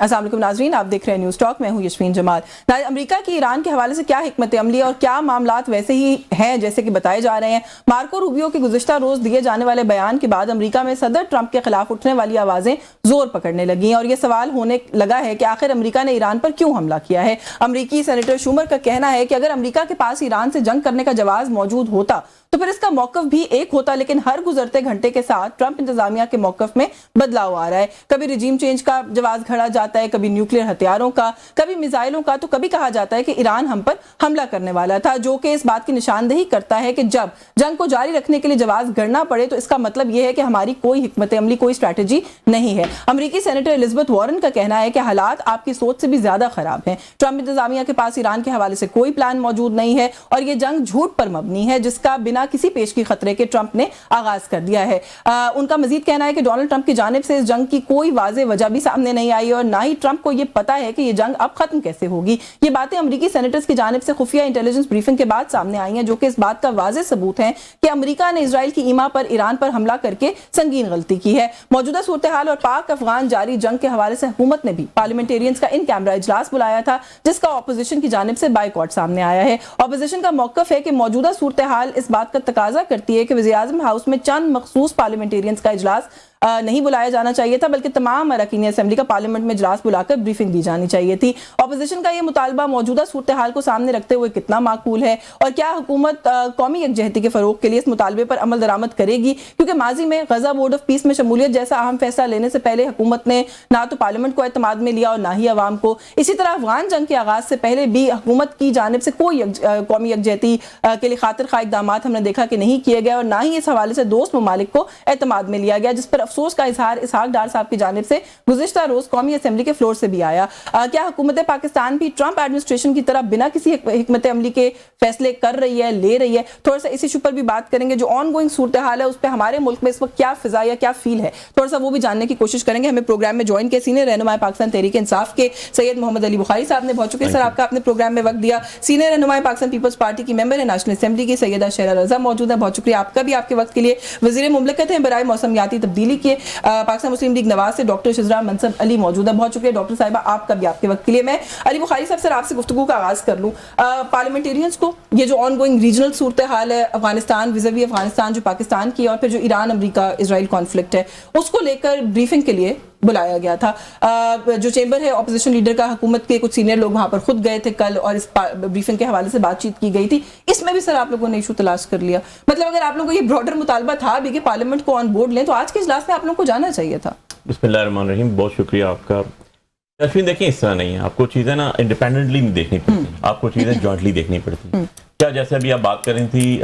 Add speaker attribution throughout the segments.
Speaker 1: السلام علیکم ناظرین، آپ دیکھ رہے ہیں نیوز ٹاک، میں ہوں یشفین جمال۔ امریکہ کی ایران کے حوالے سے کیا حکمت عملی اور کیا معاملات ویسے ہی ہیں جیسے کہ بتائے جا رہے ہیں؟ مارکو روبیو کے گزشتہ روز دیے جانے والے بیان کے بعد امریکہ میں صدر ٹرمپ کے خلاف اٹھنے والی آوازیں زور پکڑنے لگی ہیں اور یہ سوال ہونے لگا ہے کہ آخر امریکہ نے ایران پر کیوں حملہ کیا ہے۔ امریکی سینیٹر شومر کا کہنا ہے کہ اگر امریکہ کے پاس ایران سے جنگ کرنے کا جواز موجود ہوتا تو پھر اس کا موقف بھی ایک ہوتا، لیکن ہر گزرتے گھنٹے کے ساتھ ٹرمپ انتظامیہ کے موقف میں بدلاؤ آ رہا ہے۔ کبھی رجیم چینج کا جواز گھڑا جاتا ہے، کبھی نیوکلیر ہتھیاروں کا، کبھی میزائلوں کا، تو کبھی کہا جاتا ہے کہ ایران ہم پر حملہ کرنے والا تھا، جو کہ اس بات کی نشاندہی کرتا ہے کہ جب جنگ کو جاری رکھنے کے لیے جواز گھڑنا پڑے تو اس کا مطلب یہ ہے کہ ہماری کوئی حکمت عملی، کوئی اسٹریٹجی نہیں ہے۔ امریکی سینیٹر الزبتھ وارن کا کہنا ہے کہ حالات آپ کی سوچ سے بھی زیادہ خراب ہیں۔ ٹرمپ انتظامیہ کے پاس ایران کے حوالے سے کوئی پلان موجود نہیں ہے اور یہ جنگ جھوٹ پر مبنی ہے جس کا بنا کسی پیشگی خطرے کے ٹرمپ نے آغاز کر دیا ہے۔ ان کا مزید کہنا ہے کہ ڈونلڈ ٹرمپ کی جانب سے اس جنگ کی کوئی واضح وجہ بھی سامنے نہیں آئی اور نہ ہی ٹرمپ کو یہ پتا ہے کہ یہ جنگ اب ختم کیسے ہوگی۔ یہ باتیں امریکی سینیٹرز کی جانب سے خفیہ انٹیلیجنس بریفنگ کے بعد سامنے آئی ہیں، جو کہ اس بات کا واضح ثبوت ہے کہ امریکہ نے اسرائیل کی ایما پر ایران پر حملہ کر کے سنگین غلطی کی ہے۔ موجودہ صورتحال اور پاک افغان جاری جنگ کے حوالے سے حکومت نے بھی پارلیمنٹیرینز کا ان کیمرہ اجلاس بلایا تھا جس کا اپوزیشن کی جانب سے بائیکاٹ سامنے آیا ہے۔ اپوزیشن کا موقف ہے کہ موجودہ صورتحال اس بات کا تقاضا کرتی ہے کہ وزیر اعظم ہاؤس میں چند مخصوص پارلیمنٹیرینز کا اجلاس نہیں بلایا جانا چاہیے تھا، بلکہ تمام اراکین اسمبلی کا پارلیمنٹ میں اجلاس بلا کر بریفنگ دی جانی چاہیے تھی۔ اپوزیشن کا یہ مطالبہ موجودہ صورتحال کو سامنے رکھتے ہوئے کتنا معقول ہے اور کیا حکومت قومی یکجہتی کے فروغ کے لیے اس مطالبے پر عمل درآمد کرے گی؟ کیونکہ ماضی میں غزہ بورڈ آف پیس میں شمولیت جیسا اہم فیصلہ لینے سے پہلے حکومت نے نہ تو پارلیمنٹ کو اعتماد میں لیا اور نہ ہی عوام کو۔ اسی طرح افغان جنگ کے آغاز سے پہلے بھی حکومت کی جانب سے کوئی قومی یکجہتی کے لیے خاطر خواہ اقدامات ہم نے دیکھا کہ نہیں کیے گئے اور نہ ہی اس حوالے سے دوست ممالک کو اعتماد میں لیا گیا، جس پر افسوس کا اظہار اسحاق ڈار صاحب کی جانب سے گزشتہ روز قومی اسمبلی کے فلور سے بھی آیا۔ کیا حکومت پاکستان بھی ٹرمپ ایڈمنسٹریشن کی طرح بنا کسی حکمت عملی کے فیصلے کر رہی ہے، لے رہی ہے؟ تھوڑا سا اس ایشو پر بھی بات کریں گے، جو آن گوئنگ صورتحال ہے اس پہ ہمارے ملک میں اس وقت کیا فضا یا کیا فیل ہے، تھوڑا سا وہ بھی جاننے کی کوشش کریں گے۔ ہمیں پروگرام میں جوائن کے سینئر رہنما پاکستان تحریک انصاف کے سید محمد علی بخاری صاحب نے، بہت شکریہ سر آپ کا اپنے پروگرام میں وقت دیا۔ سینئر رہنما پاکستان پیپلز پارٹی کی ممبر ہے نیشنل اسمبلی کی سیدہ شہرہ رضا موجود ہے، بہت شکریہ آپ کا بھی آپ کے وقت کے لیے۔ وزیر مملکت ہیں برائے موسمیاتی تبدیلی کے پاکستان مسلم لیگ نواز سے ڈاکٹر شزرا منصب علی موجود ہے، بہت شکریہ ڈاکٹر صاحبہ آپ کا بھی آپ کے وقت کے لیے۔ میں علی بخاری صاحب سر آپ سے گفتگو کا آغاز کر لوں۔ پارلیمنٹیرینز کو یہ جو آن گوئنگ ریجنل صورتحال ہے افغانستان ویزاوی افغانستان جو پاکستان کی، اور پھر جو ایران امریکہ اسرائیل کانفلکٹ ہے، اس کو لے کر بریفنگ کے لیے بلایا گیا تھا۔ جو چیمبر ہے اپوزیشن لیڈر کا، حکومت کے کچھ سینئر لوگ وہاں پر خود گئے تھے کل اور اس بریفنگ کے حوالے سے بات چیت کی گئی تھی۔ اس میں بھی سر آپ لوگوں نے ایشو تلاش کر لیا، مطلب اگر آپ لوگوں کو یہ براڈر مطالبہ تھا بھی کہ پارلیمنٹ کو آن بورڈ لیں تو آج کے اجلاس میں آپ لوگوں کو جانا چاہیے تھا۔
Speaker 2: بسم اللہ الرحمن الرحیم، بہت شکریہ آپ کا۔ یاسمین دیکھیں اس طرح نہیں ہے، آپ کو چیزیں نا انڈیپینڈنٹلی نہیں دیکھنی پڑتی، آپ کو چیزیں جوائنٹلی دیکھنی پڑتی۔ کیا جیسے ابھی آپ بات کر رہی تھی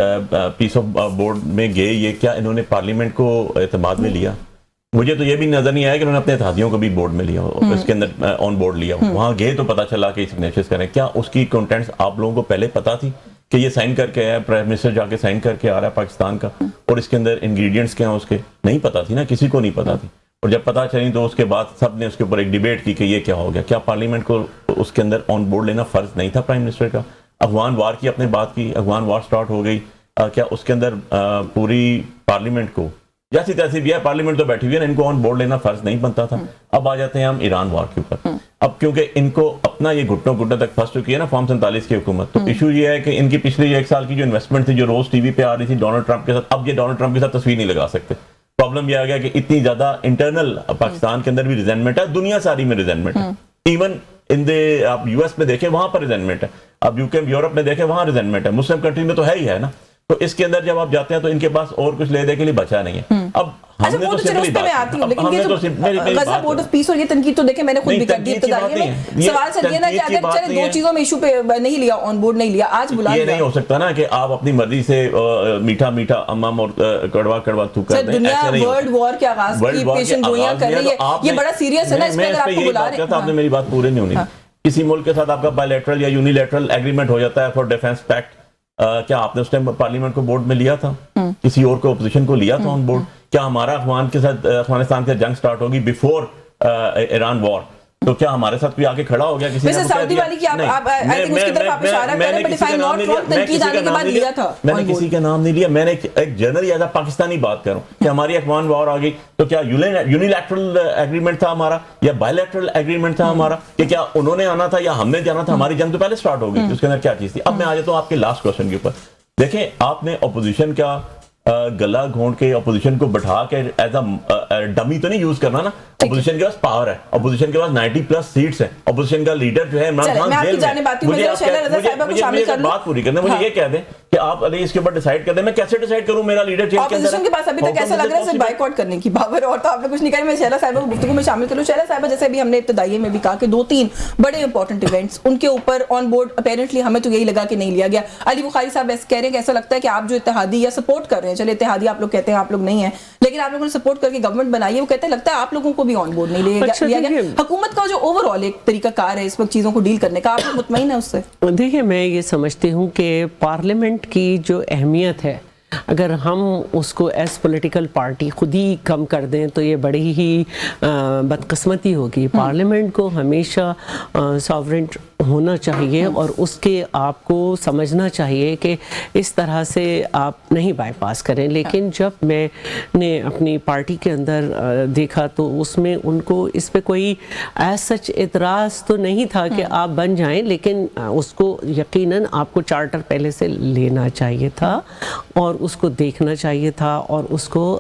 Speaker 2: پیس آف بورڈ میں گئے، یہ کیا انہوں نے پارلیمنٹ کو اعتماد میں لیا؟ مجھے تو یہ بھی نظر نہیں آیا کہ انہوں نے اپنے اتحادیوں کو بھی بورڈ میں لیا ہو، اس کے اندر آن بورڈ لیا ہو۔ وہاں گئے تو پتا چلا کہ سگنیچرز کریں، کیا اس کی کنٹینٹس آپ لوگوں کو پہلے پتا تھی کہ یہ سائن کر کے آیا، پرائم منسٹر جا کے سائن کر کے آ رہا ہے پاکستان کا، اور اس کے اندر انگریڈینٹس کیا ہیں اس کے؟ نہیں پتا تھی نا، کسی کو نہیں پتا تھی۔ اور جب پتا چلی تو اس کے بعد سب نے اس کے اوپر ایک ڈیبیٹ کی کہ یہ کیا ہو گیا۔ کیا پارلیمنٹ کو اس کے اندر آن بورڈ لینا فرض نہیں تھا پرائم منسٹر کا؟ افغان وار کی اپنے بات کی، افغان وار سٹارٹ ہو گئی، کیا اس کے اندر پوری پارلیمنٹ کو جیسی تیسی بھی ہے، پارلیمنٹ تو بیٹھی ہوئی ہے نا، ان کو آن بورڈ لینا فرض نہیں بنتا تھا؟ اب آ جاتے ہیں ہم ایران وار کے اوپر۔ اب کیونکہ ان کو اپنا یہ گھٹنوں تک پھنس چکی ہے نا فارم 47 کی حکومت، تو ایشو یہ ہے کہ ان کی پچھلی 1 سال کی جو انویسٹمنٹ تھی جو روز ٹی وی پہ آ رہی تھی ڈونلڈ ٹرمپ کے ساتھ، اب یہ ڈونلڈ ٹرمپ کے ساتھ تصویر نہیں لگا سکتے۔ پرابلم یہ آ گیا کہ اتنی زیادہ انٹرنل پاکستان کے اندر بھی ریزنٹمنٹ ہے، دنیا ساری میں ریزنٹمنٹ ہے، ایون آپ یو ایس میں دیکھیں وہاں پر ریزنٹمنٹ ہے، اب UK یورپ میں دیکھیں وہاں ریزنٹمنٹ ہے، مسلم کنٹری میں تو ہے ہی ہے نا۔ تو اس کے اندر جب آپ جاتے ہیں تو ان کے پاس اور کچھ لے دے کے لیے بچا نہیں ہے۔ اب ہم نے تو سمپلی بات
Speaker 1: غزہ بورڈ آف پیس اور یہ تنقید تو دیکھیں میں نے خود بھی کر دی ابتدائی میں، سوال سر یہ نا کہ اگر چلے دو چیزوں میں ایشو پہ نہیں لیا، آن بورڈ نہیں لیا، آج بلا لیا،
Speaker 2: یہ نہیں ہو سکتا نا کہ آپ اپنی مرضی سے میٹھا میٹھا امام اور کڑوا کڑوا تھوک کر دیں۔
Speaker 1: دنیا ورلڈ وار کے آغاز کی پیشن گوئیاں کر رہی ہے، یہ بڑا سیریس ہے نا، اس میں اگر آپ کو بلا رہے ہیں۔
Speaker 2: آپ نے میری بات پورے نہیں ہونی، کسی ملک کے ساتھ آپ کا بائی لیٹرل یا یونی لیٹرل ایگریمنٹ ہو جاتا ہے فار ڈیفینس پیکٹ، کیا آپ نے اس ٹائم پارلیمنٹ کو بورڈ میں لیا تھا؟ کسی اور کو اپوزیشن کو لیا تھا آن بورڈ؟ کیا ہمارا افغانستان کے ساتھ جنگ سٹارٹ ہوگی بیفور ایران وار تو کیا ہمارے ساتھ کوئی آگے کھڑا ہو گیا کسی نے؟
Speaker 1: سعودی والی کی آپ اس کی طرف آپ اشارہ کر رہے ہیں، but if I'm not wrong تنقید آنے کے بعد لیا تھا.
Speaker 2: میں نے کسی کا نام نہیں لیا، میں نے ایک جنرل ایز اے پاکستانی بات کروں کہ ہماری اخوان وار آ گئی تو کیا یونیلیٹرل ایگریمنٹ تھا ہمارا یا بائیلیٹرل ایگریمنٹ تھا ہمارا، کہ کیا انہوں نے آنا تھا یا ہم نے جانا تھا؟ ہماری جنگ تو پہلے سٹارٹ ہو گئی تھی، اس کے اندر کیا چیز تھی؟ اب میں آ جاتا ہوں آپ کے لاسٹ کوسچن کے اوپر. دیکھیں آپ نے اپوزیشن کا گلا گھونٹ کے اپوزیشن کو بٹھا کے ایز اے ڈمی تو نہیں یوز کرنا نا. اپوزیشن کے پاس پاور ہے، اپوزیشن کے پاس 90+ سیٹس ہیں، اپوزیشن کا لیڈر جو ہے عمران خان جیل میں. بات پوری کرنا، مجھے یہ کہہ دیں کہ آپ علی اس کے اوپر ڈیسائیڈ کر دیں، میں کیسے ڈیسائیڈ کروں میرا لیڈر چینج کیسے؟
Speaker 1: اپوزیشن کے پاس ابھی تک ایسا لگ رہا ہے صرف بائیکاٹ کرنے کی پاور، اور تو آپ نے کچھ نہیں کہا. میں شیلا صاحبہ کو گفتگو میں شامل کروں. شیلا صاحبہ جیسے ابھی ہم نے ابتدائی میں بھی کہا کہ 2-3 بڑے امپورٹنٹ ایونٹس ان کے اوپر آن بورڈ اپیرنٹلی ہمیں تو یہی لگا کہ نہیں لیا گیا. علی بخاری صاحب ایسے کہہ رہے ہیں کہ ایسا لگتا ہے کہ آپ جو اتحادی یا سپورٹ کر رہے ہیں، چلے اتحادی آپ لوگ کہتے ہیں آپ لوگ نہیں ہیں، لیکن آپ لوگوں نے سپورٹ کر کے گورنمنٹ بنائی ہے، وہ کہتے ہیں لگتا ہے آپ لوگوں کو بھی آن بورڈ نہیں لیا گیا. حکومت کا جو اوور آل ایک طریقہ کار ہے اس وقت چیزوں کو ڈیل کرنے کا، آپ لوگ مطمئن ہیں اس سے؟
Speaker 3: دیکھیں میں یہ سمجھتی ہوں کہ پارلیمنٹ کی جو اہمیت ہے، اگر ہم اس کو ایز پولیٹیکل پارٹی خود ہی کم کر دیں تو یہ بڑی ہی بدقسمتی ہوگی. پارلیمنٹ کو ہمیشہ ساورنٹ ہونا چاہیے اور اس کے آپ کو سمجھنا چاہیے کہ اس طرح سے آپ نہیں بائی پاس کریں. لیکن جب میں نے اپنی پارٹی کے اندر دیکھا تو اس میں ان کو اس پہ کوئی ایز سچ اعتراض تو نہیں تھا کہ آپ بن جائیں، لیکن اس کو یقیناً آپ کو چارٹر پہلے سے لینا چاہیے تھا اور اس کو دیکھنا چاہیے تھا اور اس کو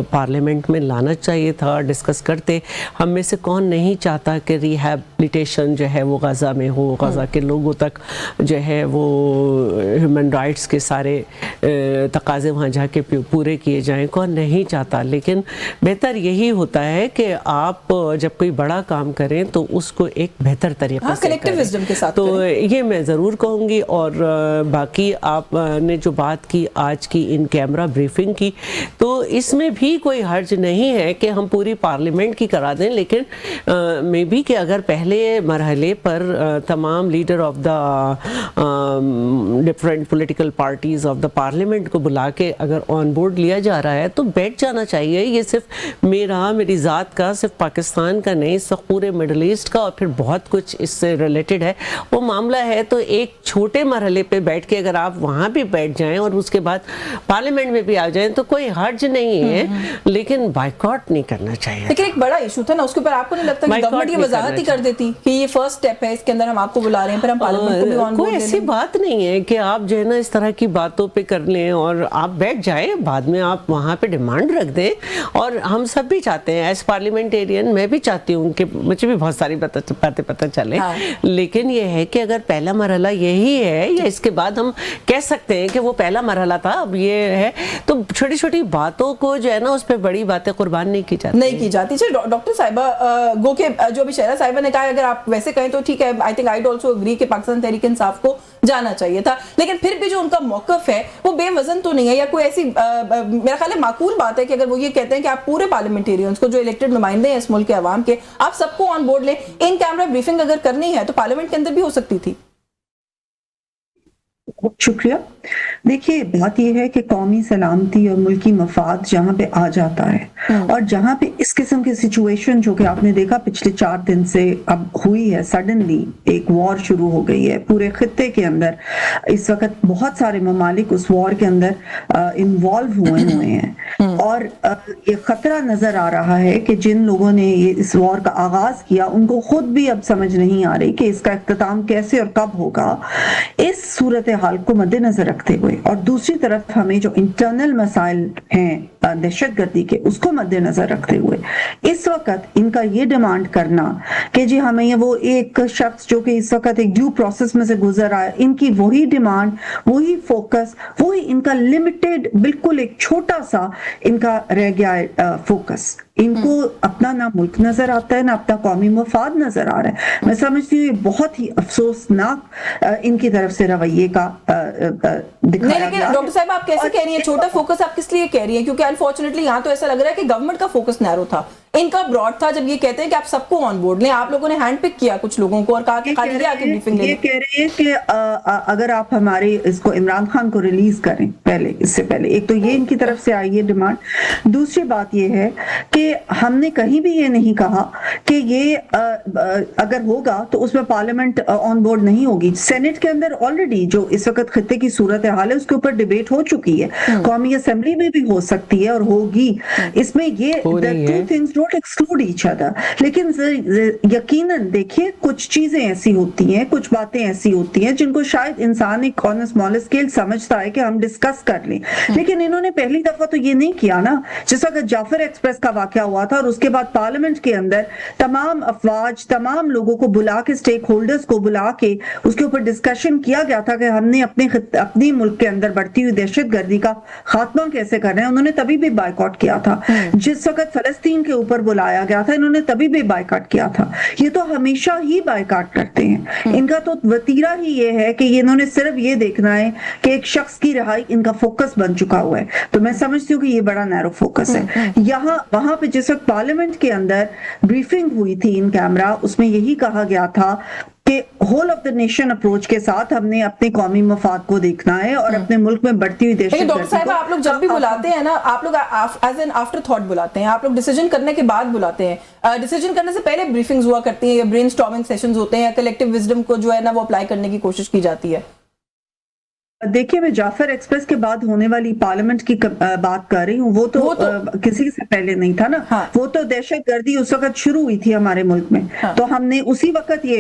Speaker 3: پارلیمنٹ میں لانا چاہیے تھا. ڈسکس کرتے، ہم میں سے کون نہیں چاہتا کہ ریہیبلیٹیشن جو ہے وہ غزہ میں ہو، غزہ کے لوگوں تک جو ہے وہ ہیومن رائٹس کے سارے تقاضے وہاں جا کے پورے کیے جائیں، کون نہیں چاہتا. لیکن بہتر یہی ہوتا ہے کہ آپ جب کوئی بڑا کام کریں تو اس کو ایک بہتر طریقے سے کریں. تو یہ میں ضرور کہوں گی. اور باقی آپ نے جو بات کی آج کی ان کیمرہ بریفنگ کی، تو اس میں بھی کوئی حرج نہیں ہے کہ ہم پوری پارلیمنٹ کی کرا دیں، لیکن مے بی کہ اگر پہلے مرحلے پر تمام leader of the different political parties of the parliament کو بلا کے اگر آن بورڈ لیا جا رہا ہے تو بیٹھ جانا چاہیے. یہ صرف میری ذات کا، صرف پاکستان کا نہیں، صرف پورے مڈل ایسٹ کا اور پھر بہت کچھ اس سے ریلیٹڈ ہے وہ معاملہ ہے. تو ایک چھوٹے مرحلے پہ بیٹھ کے اگر آپ وہاں بھی بیٹھ جائیں اور اس کے بعد پارلیمنٹ میں بھی آ جائیں تو کوئی حرج نہیں ہے، لیکن بائیکاٹ نہیں کرنا چاہیے.
Speaker 1: لیکن ایک بڑا ایشو تھا نا، اس کے اوپر آپ کو نہیں لگتا کہ گورنمنٹ یہ وضاحت ہی کر دیتی کہ یہ فرسٹ سٹیپ ہے، اس کے اندر ہم آپ کو بلا رہے ہیں، پھر ہم پارلیمنٹ کو بھی آن بورڈ
Speaker 3: کوئی ایسی بات نہیں ہے کہ آپ جو ہے نا اس طرح کی باتوں پہ کر لیں اور آپ بیٹھ جائیں، بعد میں آپ وہاں پہ ڈیمانڈ رکھ دیں. اور ہم سب بھی چاہتے ہیں ایز پارلیمنٹیرین، میں بھی چاہتی ہوں کہ مجھے بھی بہت ساری باتیں پتہ چلیں، لیکن یہ ہے کہ اگر پہلا مرحلہ یہی ہے یا اس کے بعد ہم کہہ سکتے ہیں کہ وہ پہلا مرحلہ تھا اب یہ ہے، تو چھوٹی چھوٹی باتوں کو جو ہے نا اس پہ بڑی باتیں قربان نہیں کی جاتی.
Speaker 1: ڈاکٹر صاحبہ گو کہ جو ابھی شہرہ صاحبہ نے کہا اگر آپ ویسے کہیں تو ٹھیک ہے، I think I also agree کہ پاکستان تحریک انصاف کو جانا چاہیے تھا، لیکن پھر بھی جو ان کا موقف ہے وہ بے وزن تو نہیں ہے، یا کوئی ایسی میرا خیال ہے معقول بات ہے کہ اگر وہ یہ کہتے ہیں کہ آپ پورے پارلیمنٹیرینز کو جو الیکٹڈ نمائندے ہیں اس ملک کے عوام کے، آپ سب کو آن بورڈ لیں. ان کیمرہ بریفنگ اگر کرنی ہے تو پارلیمنٹ کے اندر بھی ہو سکتی تھی.
Speaker 4: شکریہ. دیکھیے بات یہ ہے کہ قومی سلامتی اور ملکی مفاد جہاں پہ آ جاتا ہے اور جہاں پہ اس قسم کی سچویشن جو کہ آپ نے دیکھا پچھلے 4 دن سے اب ہوئی ہے، سڈنلی ایک وار شروع ہو گئی ہے پورے خطے کے اندر. اس وقت بہت سارے ممالک اس وار کے اندر انوالو ہوئے ہیں اور یہ خطرہ نظر آ رہا ہے کہ جن لوگوں نے یہ اس وار کا آغاز کیا ان کو خود بھی اب سمجھ نہیں آ رہی کہ اس کا اختتام کیسے اور کب ہوگا. اس صورتحال کو مد نظر رکھتے ہوئے اور دوسری طرف ہمیں جو انٹرنل مسائل ہیں دہشت گردی کے، اس کو مد نظر رکھتے ہوئے اس وقت ان کا یہ ڈیمانڈ کرنا کہ جی ہمیں وہ ایک شخص جو کہ اس وقت ایک ڈیو پروسیس میں سے گزر آئے، ان کی وہی ڈیمانڈ، وہی فوکس، وہی ان کا لمیٹڈ، بالکل ایک چھوٹا سا ان کا رہ گیا ہے فوکس. ان کو اپنا نہ ملک نظر آتا ہے نہ اپنا قومی مفاد نظر آ رہا ہے. میں سمجھتی ہوں یہ بہت ہی افسوسناک ان کی طرف سے رویے کا دکھایا گیا.
Speaker 1: ڈاکٹر صاحب آپ کیسے کہہ رہی ہیں چھوٹا فوکس؟ آپ کس لیے کہہ رہی ہیں؟ کیونکہ انفارچونیٹلی یہاں تو ایسا لگ رہا ہے کہ گورنمنٹ کا فوکس نیرو تھا، ان کا براڈ تھا. جب یہ کہتے ہیں کہ آپ سب کو آن بورڈ لیں، آپ لوگوں نے ہینڈ پک کیا کچھ لوگوں کو اور کہا کہ خالی آ کے بریفنگ لیں.
Speaker 4: یہ کہہ رہے ہیں کہ اگر آپ ہمارے اس کو عمران خان کو ریلیز کریں پہلے، اس سے پہلے ایک تو یہ ان کی طرف سے آئی ہے ڈیمانڈ. دوسری بات یہ ہے کہ हमने कहीं भी ये नहीं कहा कि ये अगर होगा तो उसमें पार्लियामेंट ऑन बोर्ड नहीं होगी। सेनेट के अंदर ऑलरेडी जो इस वक्त खत्ते की सूरत हाल है उसके ऊपर डिबेट हो चुकी है, कौमी असेंबली में भी हो सकती है और होगी। इसमें ये two things don't exclude each other, लेकिन यकीनन देखिए कुछ चीजें ऐसी होती हैं, कुछ बातें ऐसी होती हैं जिनको शायद इंसान एक ऑन स्मॉल स्केल समझता है कि हम डिस्कस कर लें, लेकिन इन्होंने पहली दफा तो ये नहीं किया ना। जिस वक्त जाफर एक्सप्रेस का वाकया हुआ था और उसके बाद पार्लियामेंट के अंदर तमाम अफवाज, तमाम लोगों को बुला के, स्टेक होल्डर्स को बुला के उसके ऊपर डिस्कशन किया गया था कि हमने अपने मुल्क के अंदर बढ़ती हुई दहशतगर्दी का खात्मा कैसे कर रहे हैं। उन्होंने तभी भी बायकॉट किया था। जिस वक्त फलस्तीन के ऊपर बुलाया गया था इन्होंने तभी भी बायकॉट किया था। ये तो हमेशा ही बायकॉट करते हैं, इनका तो वतीरा ही ये है कि इन्होंने सिर्फ ये देखना है कि एक शख्स की रिहाई इनका फोकस बन चुका हुआ है। तो मैं समझती हूँ कि ये बड़ा नैरो फोकस है। यहाँ वहां पे जिस वक्त पार्लियामेंट के अंदर ब्रीफिंग हुई थी इन कैमरा, उसमें यही कहा गया था कि whole of the nation approach के साथ हमने अपने कौमी मफाद को देखना है और अपने मुल्क में बढ़ती हुई
Speaker 1: लेकिन डॉक्टर साहब आप लोग जब भी बुलाते हैं ना, आप लोग एज एन आफ्टर थॉट बुलाते हैं, आप लोग डिसीजन करने के बाद बुलाते हैं। डिसीजन करने से पहले ब्रीफिंग्स हुआ करती हैं या ब्रेनस्टॉर्मिंग सेशंस होते हैं या कलेक्टिव विजडम को जो है ना वो अप्लाई करने की कोशिश की जाती है।
Speaker 4: देखिए मैं जाफर एक्सप्रेस के बाद होने वाली पार्लियामेंट की बात कर रही हूँ, वो तो किसी से पहले नहीं था ना। हाँ। वो तो दहशतगर्दी उस वक्त शुरू हुई थी हमारे मुल्क में। हाँ। तो हमने उसी वक्त ये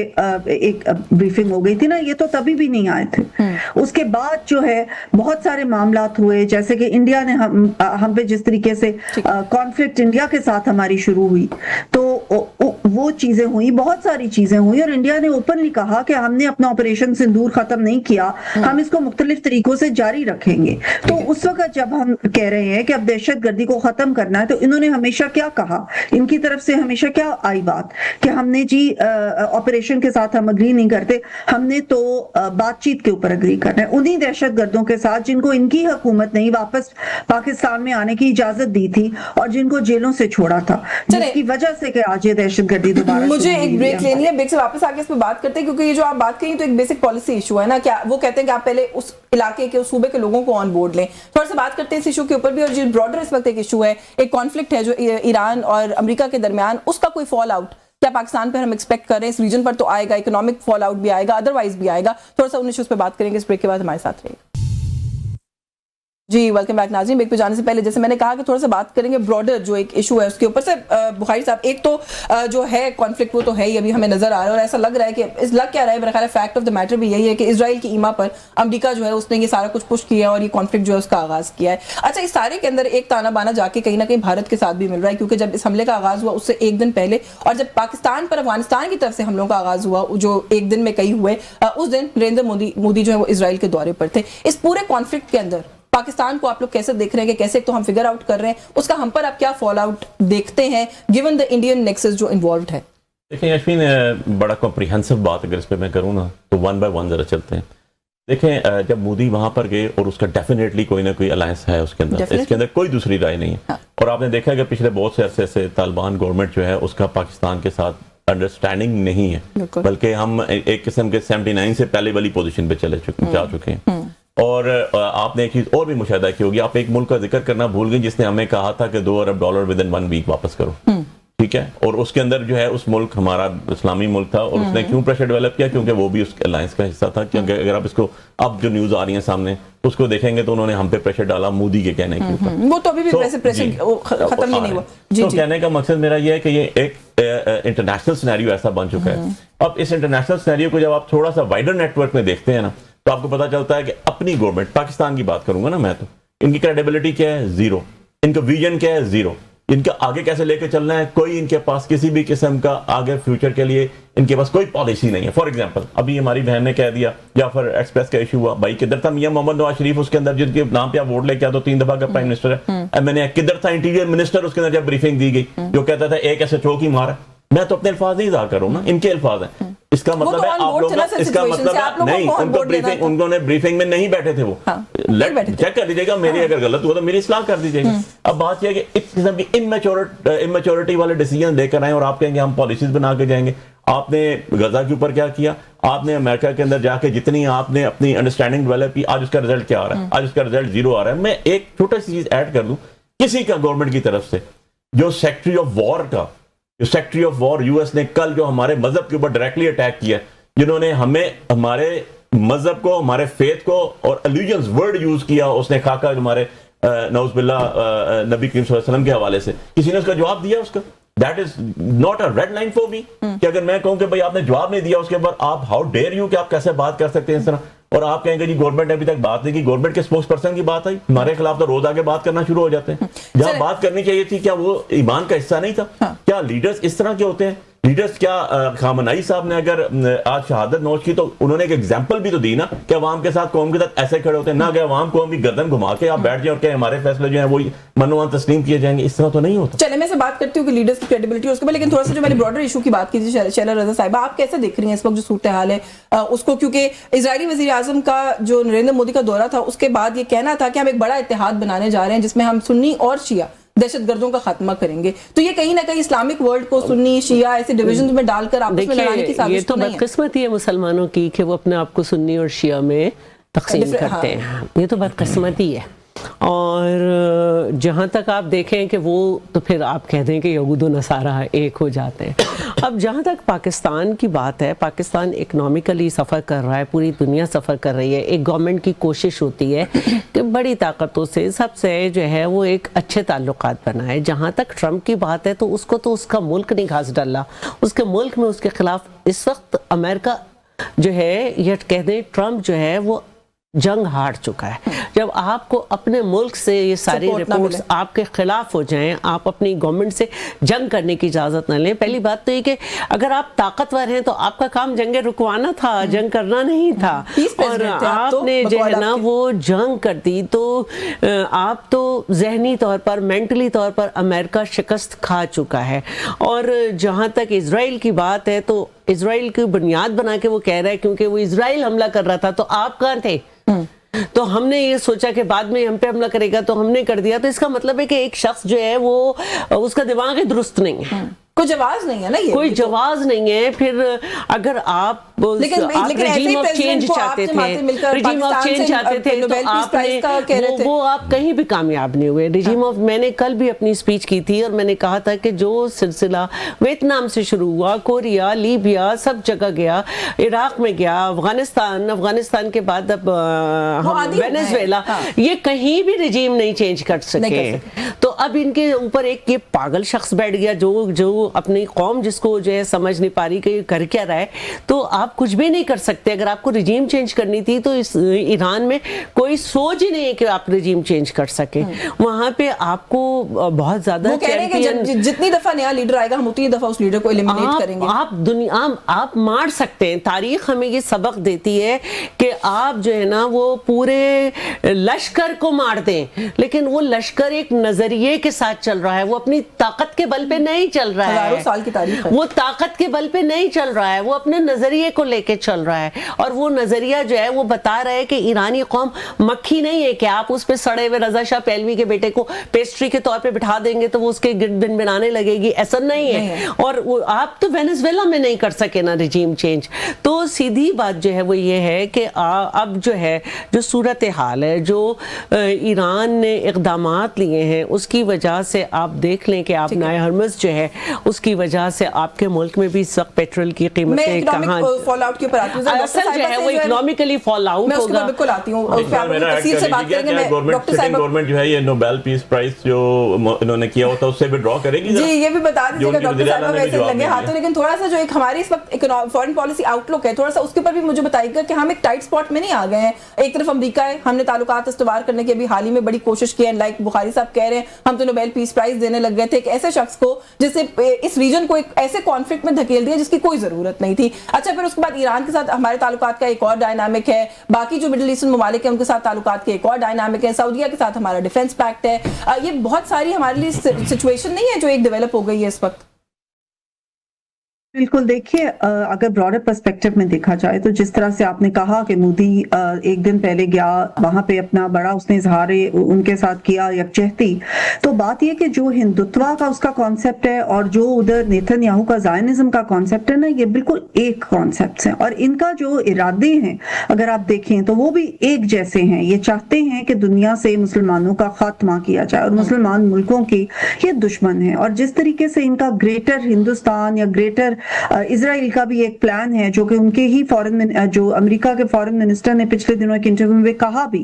Speaker 4: एक ब्रीफिंग हो गई थी ना, ये तो तभी भी नहीं आए थे। उसके बाद जो है बहुत सारे मामलात हुए, जैसे कि इंडिया ने हम पे जिस तरीके से कॉन्फ्लिक्ट इंडिया के साथ हमारी शुरू हुई, तो वो चीजें हुई, बहुत सारी चीजें हुई और इंडिया ने ओपनली कहा कि हमने अपना ऑपरेशन सिंदूर खत्म नहीं किया, हम इसको मुख्तलिफ तरीकों से जारी रखेंगे। तो उस वक्त जब हम कह रहे हैं कि अब दहशतगर्दी को खत्म करना है, तो इन्होंने हमेशा क्या कहा, इनकी तरफ से हमेशा क्या आई बात कि हमने जी ऑपरेशन के साथ हम अग्री नहीं करते, हमने तो बातचीत के ऊपर अग्री करना है उन्हीं दहशतगर्दों के साथ जिनको इनकी हुकूमत ने वापस पाकिस्तान में आने की इजाजत दी थी और जिनको जेलों से छोड़ा था, जिसकी वजह से कि आज ये दहशतगर्दी दोबारा।
Speaker 1: मुझे एक ब्रेक लेनी है, ब्रेक से वापस आके इस पे बात करते हैं, क्योंकि ये जो आप बात करी तो एक बेसिक पॉलिसी इशू है ना। क्या वो कहते हैं कि आप पहले उस इलाके के, उस सूबे के लोगों को ऑन बोर्ड लें। थोड़ा सा बात करते हैं इस इशू के ऊपर भी, और जो ब्रॉडर इस वक्त एक इशू है, एक कॉन्फ्लिक्ट है जो ईरान और अमेरिका के दरमियान, उसका कोई फॉल आउट क्या पाकिस्तान पर हम एक्सपेक्ट कर रहे हैं? इस रीजन पर तो आएगा, इकोनॉमिक फॉल आउट भी आएगा, अदरवाइज भी आएगा। थोड़ा सा उन इश्यूज पे बात करेंगे इस ब्रेक के बाद, हमारे साथ रहेगा। जी वेलकम बैक नाज़रीन। ब्रेक पे जाने से पहले जैसे मैंने कहा कि थोड़ा सा बात करेंगे ब्रॉडर जो एक इशू है उसके ऊपर से। बुखारी साहब, एक तो जो है कॉन्फ्लिक्ट वो तो है ही, अभी हमें नजर आ रहा है और ऐसा लग रहा है कि लग क्या रहा है, मेरा ख्याल है फैक्ट ऑफ द मैटर भी यही है कि इजराइल की ईमा पर अमेरिका जो है उसने ये सारा कुछ पुश किया और ये कॉन्फ्लिक्ट जो है उसका आगाज किया है। अच्छा, इस सारे के अंदर एक ताना बाना जाके कहीं ना कहीं भारत के साथ भी मिल रहा है, क्योंकि जब इस हमले का आगाज हुआ उससे एक दिन पहले, और जब पाकिस्तान पर अफगानिस्तान की तरफ से हमलों का आगाज हुआ जो एक दिन में कई हुए, उस दिन नरेंद्र मोदी जो है वो इजराइल के दौरे पर थे। इस पूरे कॉन्फ्लिक्ट के अंदर पाकिस्तान को आप लोग कैसे देख रहे हैं कि कैसे तो हम फिगर आउट कर रहे हैं, उसका हम पर आप क्या फॉल आउट देखते हैं गिवन द इंडियन नेक्सस जो इन्वॉल्व्ड है?
Speaker 2: देखिए यशमीन, बड़ा कॉम्प्रिहेंसिव बात अगर इस पे मैं करूँ ना तो वन बाय वन जरा चलते हैं। देखें, जब मोदी वहां पर गए और उसका डेफिनेटली कोई ना कोई अलायंस है उसके अंदर, इसके अंदर कोई दूसरी राय नहीं है। हाँ। और आपने देखा कि पिछले बहुत से अरसे से तालिबान गवर्नमेंट जो है उसका पाकिस्तान के साथ अंडरस्टैंडिंग नहीं है, बल्कि हम एक किस्म के 79 से पहले वाली पोजीशन पे जा चुके हैं। और आपने एक चीज और भी मुशाहिदा की होगी, आप एक मुल्क का जिक्र करना भूल गए जिसने हमें कहा था कि $2 अरब विद इन 1 वीक वापस करो, ठीक है। और उसके अंदर जो है उस मुल्क हमारा इस्लामी मुल्क था, और उसने क्यों प्रेशर डेवलप किया? क्योंकि वो भी उस अलायंस का हिस्सा था। क्योंकि अगर आप इसको अब जो न्यूज आ रही है सामने उसको देखेंगे तो उन्होंने हम पे प्रेशर डाला मोदी के कहने के ऊपर,
Speaker 1: वो तो अभी भी प्रेशर खत्म ही नहीं हुआ।
Speaker 2: तो कहने का मकसद मेरा ये है कि ये एक इंटरनेशनल सिनेरियो ऐसा बन चुका है। अब इस इंटरनेशनल सिनेरियो को जब आप थोड़ा सा वाइडर नेटवर्क में देखते हैं ना, तो आपको पता चलता है कि अपनी गवर्नमेंट, पाकिस्तान की बात करूंगा ना मैं, तो इनकी क्रेडिबिलिटी क्या है? जीरो। इनका विजन क्या है? जीरो। इनका आगे कैसे लेके चलना है, कोई इनके पास किसी भी किस्म का आगे फ्यूचर के लिए इनके पास कोई पॉलिसी नहीं है। फॉर एग्जांपल, अभी हमारी बहन ने कह दिया, जाफर एक्सप्रेस का इशू हुआ, भाई किधर था मियां मोहम्मद नवाज शरीफ उसके अंदर, जिनके नाम पे आप वोट लेके आ तो 3 दफा का प्राइम मिनिस्टर है। मैंने किधर था इंटीरियर मिनिस्टर उसके अंदर जब ब्रीफिंग दी गई, जो कहता था एक ऐसे चौकी मार। मैं तो अपने अल्फाज नहीं इज़हार कर रहा हूं ना, इनके अल्फाज हैं। इसका मतलब है आप लोग, इसका मतलब है नहीं, उनको ब्रीफिंग, उन्होंने ब्रीफिंग में नहीं बैठे थे वो। चेक कर लीजिएगा, मेरी अगर गलत हुआ तो मेरी इस्लाह कर दीजिएगा। अब बात यह है कि इस किस्म की इमेच्योरिटी वाले डिसीजन लेकर आए और आप कहेंगे हम पॉलिसीज बना के जाएंगे। आपने गजा के ऊपर क्या किया? आपने अमेरिका के अंदर जाके जितनी आपने अपनी अंडरस्टैंडिंग डेवलप की, आज उसका रिजल्ट क्या आ रहा है? आज उसका रिजल्ट जीरो आ रहा है। मैं एक छोटा सी चीज ऐड कर दूं, किसी का गवर्नमेंट की तरफ से जो सेक्रेटरी ऑफ वॉर का, जो सेक्रेटरी ऑफ वॉर यूएस ने कल जो हमारे मजहब के ऊपर डायरेक्टली अटैक किया, जिन्होंने हमें हमारे मजहब को, हमारे फेथ को और अल्यूजन्स वर्ड यूज किया, उसने खाका हमारे नौज़बिल्ला नबी करीम सल्लल्लाहु अलैहि वसल्लम के हवाले से, किसी ने उसका जवाब दिया? उसका that is not a red line for me कि अगर मैं कहूं कि भाई आपने जवाब नहीं दिया उसके ऊपर, आप हाउ डेयर यू कि आप कैसे बात कर सकते हैं इस तरह, और आप कहेंगे जी गवर्नमेंट ने अभी तक बात नहीं की, गवर्नमेंट के स्पोक्स पर्सन की बात आई, हमारे खिलाफ तो रोज आके बात करना शुरू हो जाते हैं। जहां बात करनी चाहिए थी, क्या वो ईमान का हिस्सा नहीं था? क्या लीडर्स इस तरह के होते हैं? लीडर्स क्या खामनई साहब ने अगर आज शहादत नोश की तो उन्होंने एक एग्जांपल भी तो दी ना कि अवाम के साथ, कौम के साथ ऐसे खड़े होते हैं ना कि अवाम कौम की गर्दन घुमा के आप बैठ जाए और क्या हमारे फैसले जो हैं वो मनोमान तस्लीम किए जाएंगे, इस तरह तो नहीं होता।
Speaker 1: चले मैं से बात करती हूँ कि लीडर्स की क्रेडिबिलिटी उसके बाद, लेकिन थोड़ा सा जो मैंने ब्रॉडर इशू की बात की थी शैला रज़ा साहिबा, आप कैसे देख रही हैं इस वक्त जो सूरत हाल है उसको? क्योंकि इजरायली वज़ीर आज़म का जो नरेंद्र मोदी का दौरा था उसके बाद ये कहना था कि हम एक बड़ा इत्तेहाद बनाने जा रहे हैं जिसमें हम सुन्नी और शिया दहशतगर्दों का खात्मा करेंगे, तो ये कहीं ना कहीं इस्लामिक वर्ल्ड को सुन्नी शिया ऐसे डिविजन में डालकर आपस में लड़ाने की साजिश तो नहीं है?
Speaker 3: ये तो बदकिस्मती है मुसलमानों की कि वो अपने आप को सुन्नी और शिया में तकसीम करते हैं, ये तो बदकिस्मती है। और जहाँ तक आप देखें कि वो तो फिर आप कह दें कि यहूद और नसारा एक हो जाते हैं। अब जहाँ तक पाकिस्तान की बात है, पाकिस्तान इकनॉमिकली सफ़र कर रहा है, पूरी दुनिया सफ़र कर रही है। एक गवर्नमेंट की कोशिश होती है कि बड़ी ताकतों से सबसे जो है वो एक अच्छे ताल्लुकात बनाए। जहाँ तक ट्रंप की बात है तो उसको तो उसका मुल्क नहीं घास डाला, उसके मुल्क में उसके खिलाफ इस वक्त अमेरिका जो है, ये कह दें ट्रंप जो है वो जंग हार चुका है। जब आपको अपने मुल्क से ये सारी रिपोर्ट्स आपके खिलाफ हो जाएं, आप अपनी गवर्नमेंट से जंग करने की इजाजत न लें। पहली बात तो ये कि अगर आप ताकतवर हैं तो आपका काम जंगे रुकवाना था, जंग करना नहीं था। और आपने जो है ना वो जंग कर दी तो आप तो जहनी तौर पर, मेंटली तौर पर अमेरिका शिकस्त खा चुका है। और जहाँ तक इजराइल की बात है तो इजराइल की बुनियाद बना के वो कह रहा है क्योंकि वो इजराइल हमला कर रहा था तो आप कहाँ थे? तो हमने ये सोचा कि बाद में हम पे हमला करेगा तो हमने कर दिया। तो इसका मतलब है कि एक शख्स जो है वो उसका दिमाग ही दुरुस्त नहीं है,
Speaker 1: कोई जवाब नहीं है ना, ये
Speaker 3: कोई जवाब नहीं है। फिर अगर आप रिजीम ऑफ चेंज चाहते थे, रिजीम ऑफ चेंज चाहते थे तो आपने वो आप कहीं भी कामयाब नहीं हुए। रिजीम ऑफ, मैंने कल भी अपनी स्पीच की थी और मैंने कहा था कि जो सिलसिला वियतनाम से शुरू हुआ, कोरिया, लीबिया, सब जगह गया, इराक में गया, अफगानिस्तान के बाद अब हम वेनेजुएला, ये कहीं भी रिजीम नहीं चेंज कर सके। तो अब इनके ऊपर एक ये पागल शख्स बैठ गया जो अपनी कौम जिसको जो है समझ नहीं पा रही कि कर क्या रहा है। तो आप कुछ भी नहीं कर सकते। अगर आपको रिजीम चेंज करनी थी तो इस ईरान में कोई सोच ही नहीं है कि आप रिजीम चेंज कर सके। वहां पे आपको बहुत ज्यादा
Speaker 1: जितनी दफा नया लीडर आएगा हम उतनी दफा उस लीडर को एलिमिनेट करेंगे।
Speaker 3: आप मार सकते हैं। तारीख हमें ये सबक देती है कि आप जो है ना वो पूरे लश्कर को मार दें, लेकिन वो लश्कर एक नजरिए के साथ चल रहा है, वो अपनी ताकत के बल पे नहीं चल रहा है।
Speaker 1: हजारों साल की तारीख है।
Speaker 3: वो ताकत के बल पे नहीं चल रहा है, वो अपने नजरिए को लेके चल रहा है। और वो नजरिया जो है वो बता रहा है कि ईरानी कौम मक्खी नहीं है कि आप उस पे सड़े हुए रजा शाह पहलवी के बेटे को पेस्ट्री के तौर पे बिठा देंगे तो वो उसके गिर्द बिन बनाने लगेगी, ऐसा नहीं है। और वो आप तो वेनेजुएला में नहीं कर सके ना रिजीम चेंज। तो सीधी बात जो है वो ये है कि अब जो है जो सूरत हाल है, जो ईरान ने इक़दामात लिए हैं उसकी वजह से आप देख लें कि आप नाए हरमज़ जो है उसकी वजह से आपके मुल्क में भी इस वक्त पेट्रोल की कीमतें कहाँ
Speaker 1: फॉल आउट के ऊपर आती हूं।
Speaker 3: असल जो है वो इकोनॉमिकली फॉल आउट होगा।
Speaker 1: बिल्कुल आती हूं। उस पे आप तफसील से बात करेंगे। मैं डॉक्टर साहब
Speaker 2: गवर्नमेंट जो है ये नोबेल पीस प्राइज जो इन्होंने किया होता उससे विड्रॉ करेगी
Speaker 1: जी, ये भी बता दीजिएगा डॉक्टर साहब वैसे लगे हाथों। लेकिन थोड़ा सा जो एक हमारी इस वक्त फॉरेन पॉलिसी आउटलुक है थोड़ा सा उसके ऊपर भी मुझे बताइएगा कि हम एक टाइट स्पॉट में नहीं आ गए हैं। एक तरफ अमेरिका है, हमने ताल्लुकात इस्तवार करने की अभी हाल ही में बड़ी कोशिश की है। लाइक बुखारी साहब कह रहे हैं हम तो नोबेल पीस प्राइज देने लग गए थे एक ऐसे शख्स को जिससे इस रीजन को एक ऐसे कॉन्फ्लिक्ट में धकेल दिया जिसकी कोई जरूरत नहीं थी। अच्छा, फिर उसके बाद ईरान के साथ हमारे ताल्लुकात का एक और डायनामिक है, बाकी जो मिडिल ईस्टर्न ममालिक है उनके साथ ताल्लुकात के एक और डायनामिक है, सऊदीया के साथ हमारा डिफेंस पैक्ट है। ये बहुत सारी हमारे लिए सिचुएशन नहीं है जो एक डेवलप हो गई है इस वक्त।
Speaker 4: बिल्कुल, देखिए अगर ब्रॉडर पर्सपेक्टिव में देखा जाए तो जिस तरह से आपने कहा कि मोदी एक दिन पहले गया वहां पे अपना बड़ा उसने इजहार उनके साथ किया यकजहती, तो बात यह कि जो हिंदुत्व का उसका कॉन्सेप्ट है और जो उधर नेतन्याहू का ज़ायनिज्म का कॉन्सेप्ट है ना, ये बिल्कुल एक कॉन्सेप्ट हैं और इनका जो इरादे हैं अगर आप देखें तो वो भी एक जैसे हैं। ये चाहते हैं कि दुनिया से मुसलमानों का खात्मा किया जाए और मुसलमान मुल्कों की ये दुश्मन है। और जिस तरीके से इनका ग्रेटर हिंदुस्तान या ग्रेटर इजराइल का भी एक प्लान है जो कि उनके ही जो अमेरिका के फॉरेन मिनिस्टर ने पिछले दिनों एक इंटरव्यू में कहा भी,